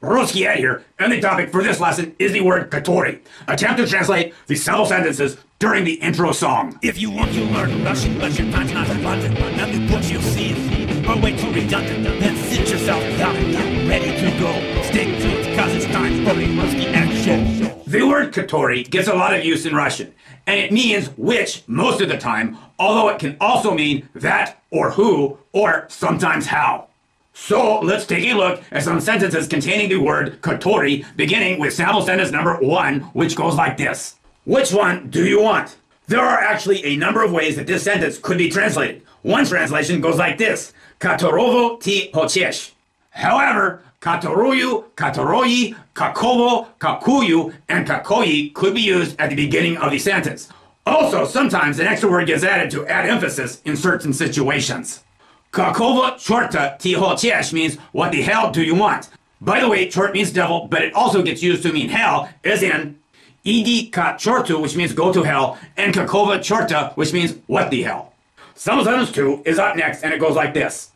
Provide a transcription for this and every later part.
Rusky Ed here, and the topic for this lesson is the word который. Attempt to translate the several sentences during the intro song. If you want to learn Russian, but your time's not abundant, and the books you'll see are way too redundant, then sit yourself down and get ready to go. Stick to it, cause it's time for the Rusky Ed show. The word который gets a lot of use in Russian, and it means which most of the time, although it can also mean that or who, or sometimes how. So let's take a look at some sentences containing the word который, beginning with sample sentence number 1, which goes like this. Which one do you want? There are actually a number of ways that this sentence could be translated. One translation goes like this. Которого ты хочешь. However, которую, которое, какого, какую, and какое could be used at the beginning of the sentence. Also, sometimes an extra word gets added to add emphasis in certain situations. Какого чёрта ты хочешь means what the hell do you want? By the way, чёрт means devil, but it also gets used to mean hell, as in иди к чёрту, which means go to hell, and какого чёрта, which means what the hell. Sample sentence 2 is up next, and it goes like this.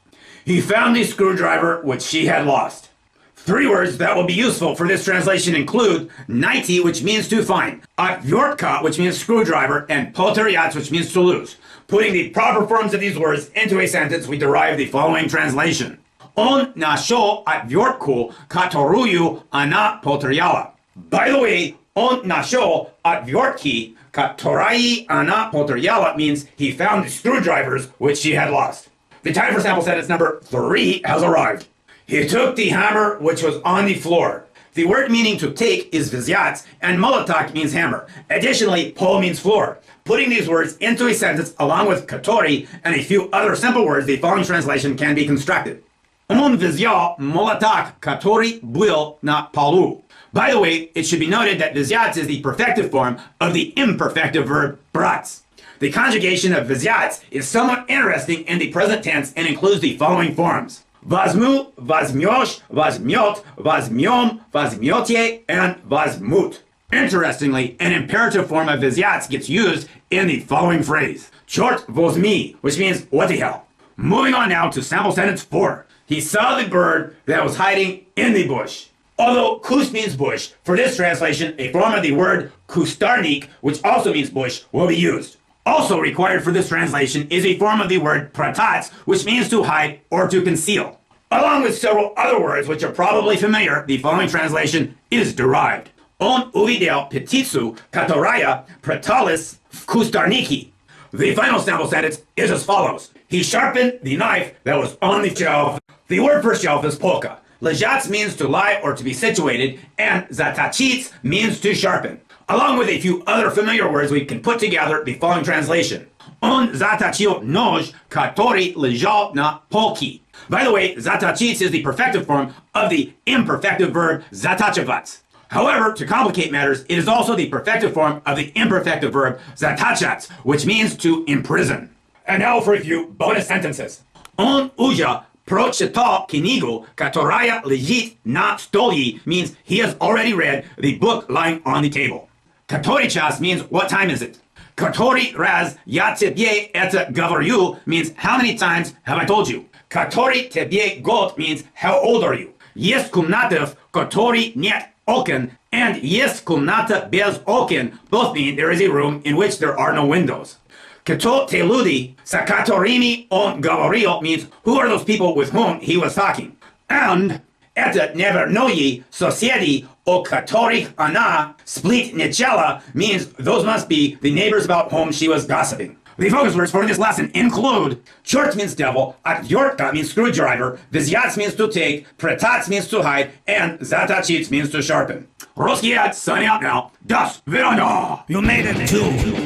He found the screwdriver which she had lost. 3 words that will be useful for this translation include найти, which means to find, отвертка, which means screwdriver, and потерять, which means to lose. Putting the proper forms of these words into a sentence, we derive the following translation. Он нашел отвертку, которую она потеряла. By the way, он нашел отвертки, которые она потеряла means he found the screwdrivers which she had lost. The time for sample sentence number 3 has arrived. He took the hammer which was on the floor. The word meaning to take is взять, and молоток means hammer. Additionally, pole means floor. Putting these words into a sentence along with который and a few other simple words, the following translation can be constructed. Он взял молоток, который был на полу. By the way, it should be noted that взять is the perfective form of the imperfective verb брать. The conjugation of взять is somewhat interesting in the present tense and includes the following forms. Возьму, возьмешь, возьмет, возьмем, возьмете, and возьмут. Interestingly, an imperative form of взять gets used in the following phrase. Чёрт возьми, which means what the hell. Moving on now to sample sentence 4. He saw the bird that was hiding in the bush. Although kus means bush, for this translation, a form of the word кустарник, which also means bush, will be used. Also required for this translation is a form of the word прятать, which means to hide or to conceal. Along with several other words which are probably familiar, the following translation is derived. Он увидел птицу, которая пряталась в кустарнике. The final sample sentence is as follows. He sharpened the knife that was on the shelf. The word for shelf is polka. Лежать means to lie or to be situated, and заточить means to sharpen. Along with a few other familiar words, we can put together the following translation. Он заточил нож, который лежал на полке. By the way, заточить is the perfective form of the imperfective verb затачивать. However, to complicate matters, it is also the perfective form of the imperfective verb затачать, which means to imprison. And now for a few bonus sentences. Он уже прочитал книгу, которая лежит на столе, means he has already read the book lying on the table. Который час means what time is it? Который раз я тебе это говорю means how many times have I told you? Который тебе год means how old are you? Есть комната, в которой нет окон, and есть комната без окон both mean there is a room in which there are no windows. Кто те люди, с которыми он говорил means who are those people with whom he was talking? And это неверные соседи, о которых она сплетничала means those must be the neighbors about whom she was gossiping. The focus words for this lesson include чёрт means devil, отвертка means screwdriver, взять means to take, прятать means to hide, and заточить means to sharpen. Rusky Ed, signing out now. До свидания! You made it to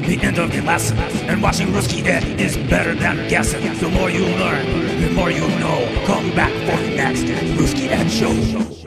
the end of the lesson, and watching Rusky Ed is better than guessing. The more you learn, the more you know. Come back for the next Rusky Ed show.